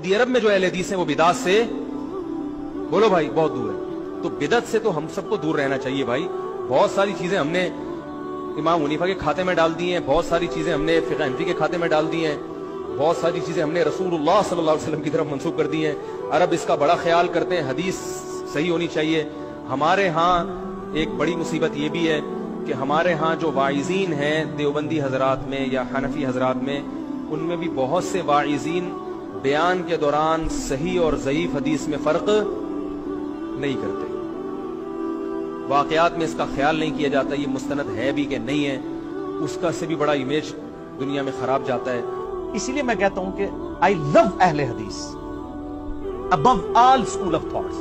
Saudi अरब में जो अहले हदीस हैं वो बिदात से, बोलो भाई, बहुत दूर है। तो बिदत से तो हम सबको दूर रहना चाहिए भाई। बहुत सारी चीजें हमने इमाम हनीफा के खाते में डाल दी हैं, बहुत सारी चीजें हमने फिक़ह हनफी के खाते में डाल दी हैं, बहुत सारी चीजें हमने रसूलुल्लाह सल्लल्लाहु अलैहि वसल्लम की तरफ मंसूब कर दी हैं। अरब इसका बड़ा ख्याल करते हैं, हदीस सही होनी चाहिए। हमारे यहाँ एक बड़ी मुसीबत ये भी है कि हमारे यहाँ जो वाइज़ीन हैं देवबंदी हजरात में या हनफी हजरात में, उनमें भी बहुत से वाइज़ीन बयान के दौरान सही और ज़ईफ हदीस में फ़र्क नहीं करते। वाक़यात में इसका ख्याल नहीं किया जाता ये मुस्तनद है भी कि नहीं है, उसका से भी बड़ा इमेज दुनिया में खराब जाता है। इसीलिए मैं कहता हूं कि आई लव अहले हदीस above all school of thoughts.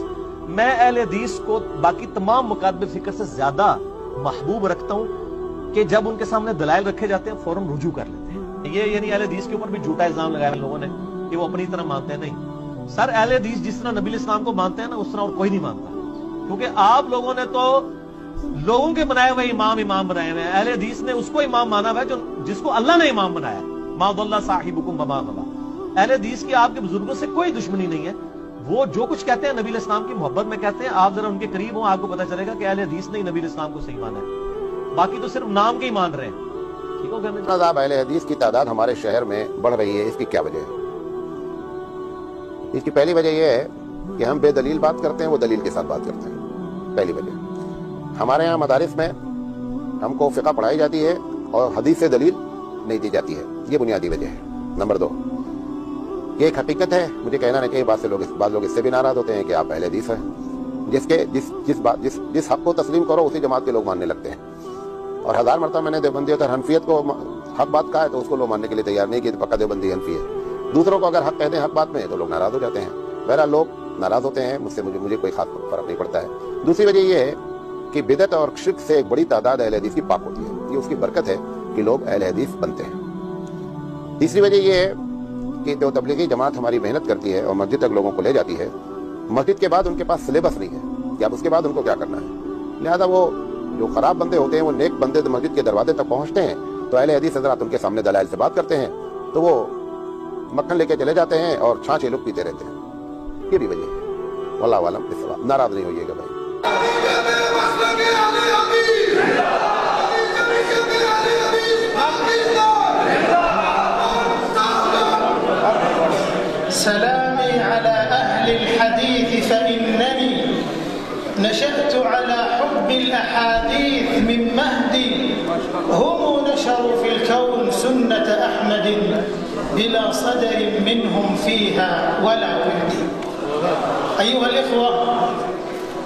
मैं अहले हदीस को बाकी तमाम मुकादमे फिक्र से ज्यादा महबूब रखता हूं कि जब उनके सामने दलाइल रखे जाते हैं फौरन रुजू कर लेते हैं। ये यानी अहले हदीस के ऊपर भी झूठा इल्जाम लगाया लोगों ने कि वो अपनी तरह मानते हैं। नहीं सर, अहले हदीस जिस तरह नबी इस्लाम को मानते हैं ना, उस तरह और कोई नहीं मानता। क्योंकि आप लोगों ने तो लोगों के बनाए हुए इमाम बनाए हुए हैं। अहले हदीस ने उसको इमाम माना हुआ है जो जिसको अल्लाह ने इमाम बनाया। मा दल्ला साहिबुकुम वमा गवा। अहले हदीस की आपके बुजुर्गों से कोई दुश्मनी नहीं है। वो जो कुछ कहते हैं नबी इस्लाम की मोहब्बत में कहते हैं। आप जरा उनके करीब हो, आपको पता चलेगा कि अहले हदीस ने नबी इस्लाम को सही माना है, बाकी तो सिर्फ नाम के ही मान रहे हैं। ठीक हो गया? अहले हदीस की तादाद हमारे शहर में बढ़ रही है, इसकी क्या वजह है? इसकी पहली वजह यह है कि हम बेदलील बात करते हैं, वो दलील के साथ बात करते हैं। पहली वजह, हमारे यहाँ मदारिस में हमको फिक़ह पढ़ाई जाती है और हदीस से दलील नहीं दी जाती है, ये बुनियादी वजह है। नंबर 2, ये एक हकीकत है, मुझे कहना नहीं चाहिए, बाद लोग इससे भी नाराज होते हैं कि आप अहले हदीस हैं। जिस हक को तस्लीम करो उसी जमात के लोग मानने लगते हैं। और 1000 मरतबा मैंने देवबंदियत और हनफियत को हक बात कहा है तो उसको लोग मानने के लिए तैयार नहीं कि पक्का देवबंदी हनफी है। दूसरों को अगर हक कहते हैं हक बात में तो लोग नाराज हो जाते हैं। बहरहाल लोग नाराज होते हैं, मुझे कोई खास फर्क नहीं पड़ता है। दूसरी वजह यह है कि बिदअत और शिर्क से एक बड़ी तादाद अहले हदीस की पाक होती है। ये उसकी बरकत है कि लोग अहले हदीस बनते हैं। तीसरी वजह यह है कि जो तबलीगी जमात हमारी मेहनत करती है और मस्जिद तक लोगों को ले जाती है, मस्जिद के बाद उनके पास सिलेबस नहीं है कि अब उसके बाद उनको क्या करना है। लिहाजा वो जो खराब बंदे होते हैं, वो नेक बंदे मस्जिद के दरवाजे तक पहुंचते हैं तो अहले हदीस हज़रात उनके सामने दलाइल से बात करते हैं तो वो मक्खन लेके चले जाते हैं और छाछ लोग पीते रहते हैं। ये भी वजह है। वल्लाहु आलम। नाराज नहीं होइएगा भाई। سلامي على أهل الحديث فإنني نشأت على حب الأحاديث من مهدي هم نشروا في الكون سنة أحمد بلا صدر منهم فيها ولا ود. أيها الإخوة،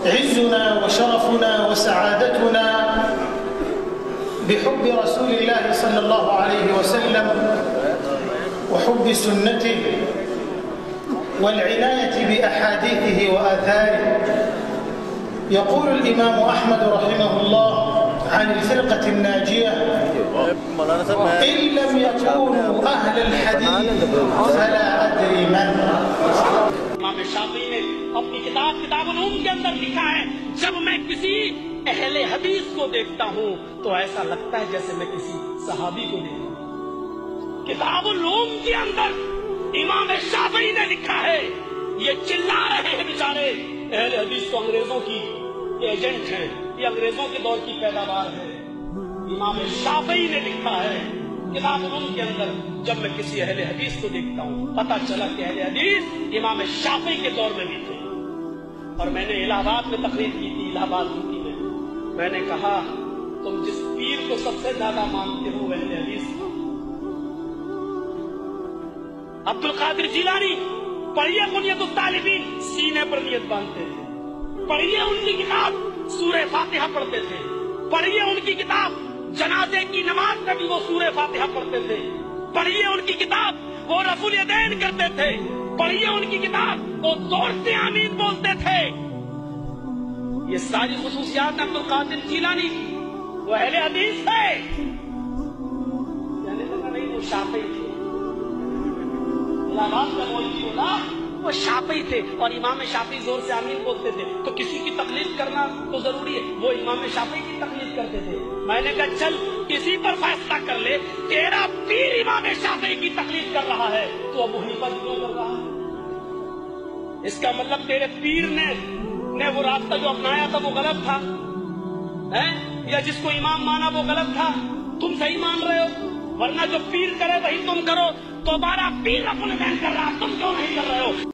عزنا وشرفنا وسعادتنا بحب رسول الله صلى الله عليه وسلم وحب سنته والعناية بأحاديثه وآثاره. يقول الإمام أحمد رحمه الله عن الفرقة الناجية: إن لم يكونوا أهل الحديث فلا أدري من. इमाम शाफी ने अपनी किताबुल उम्म के अंदर लिखा है, जब मैं किसी अहले हदीस को देखता हूँ तो ऐसा लगता है जैसे मैं किसी सहाबी को देखता हूँ। किताबुल उम्म के अंदर इमाम शाफी ने लिखा है, ये चिल्ला रहे हैं बेचारे अहले हदीस तो अंग्रेजों की एजेंट हैं, ये अंग्रेजों के दौर की पैदावार है। इमाम शाफी ने लिखा है किताबुल उम्म के अंदर, जब मैं किसी अहले हदीस को देखता हूँ पता चला कि अहले हदीस इमाम शाफी के दौर में भी थे। और मैंने इलाहाबाद में तकरीर की थी, इलाहाबाद यूपी में। मैंने कहा, तुम जिस पीर को सबसे ज्यादा मानते हो अहले हदीस अब्दुल कादिर जिलानी, पढ़िए बुनियतुत तालिबीन, सीने पर नियत बांधते थे। पढ़िए उनकी किताब, सूरह फातिहा पढ़ते थे। पढ़िए उनकी किताब, जनाजे की नमाज में भी वो सूरह फातिहा पढ़ते थे। पढ़िए उनकी किताब, वो रफुल यदैन करते थे। पढ़िए उनकी किताब, वो जोर से आमीन बोलते थे। ये सारी खुसूसियात अब्दुल कादिर जिलानी, वो अहले हदीस है। कहने लगा नहीं, वो शाफी थे। इलाहाबाद में मौलवी बोला वो शाफी थे और इमाम शाफी जोर से आमीन बोलते थे, तो किसी की तकलीद करना तो जरूरी है। वो इमाम शाफी की तकलीद करते थे। मैंने कहा चल किसी पर फैसला कर ले, तेरा पीर इमाम शाफी की तकलीद कर रहा है तो अबू हनीफा क्यों कर रहा है? اس کا مطلب تیرے پیر نے وہ راستہ جو اپنایا تھا وہ غلط تھا ہے، یا جس کو امام مانا وہ غلط تھا، تم صحیح مان رہے ہو؟ ورنہ جو پیر کرے وہی تم کرو، دوبارہ پیر اپنے بہن کر رہا، تم کیوں نہیں کر رہے ہو؟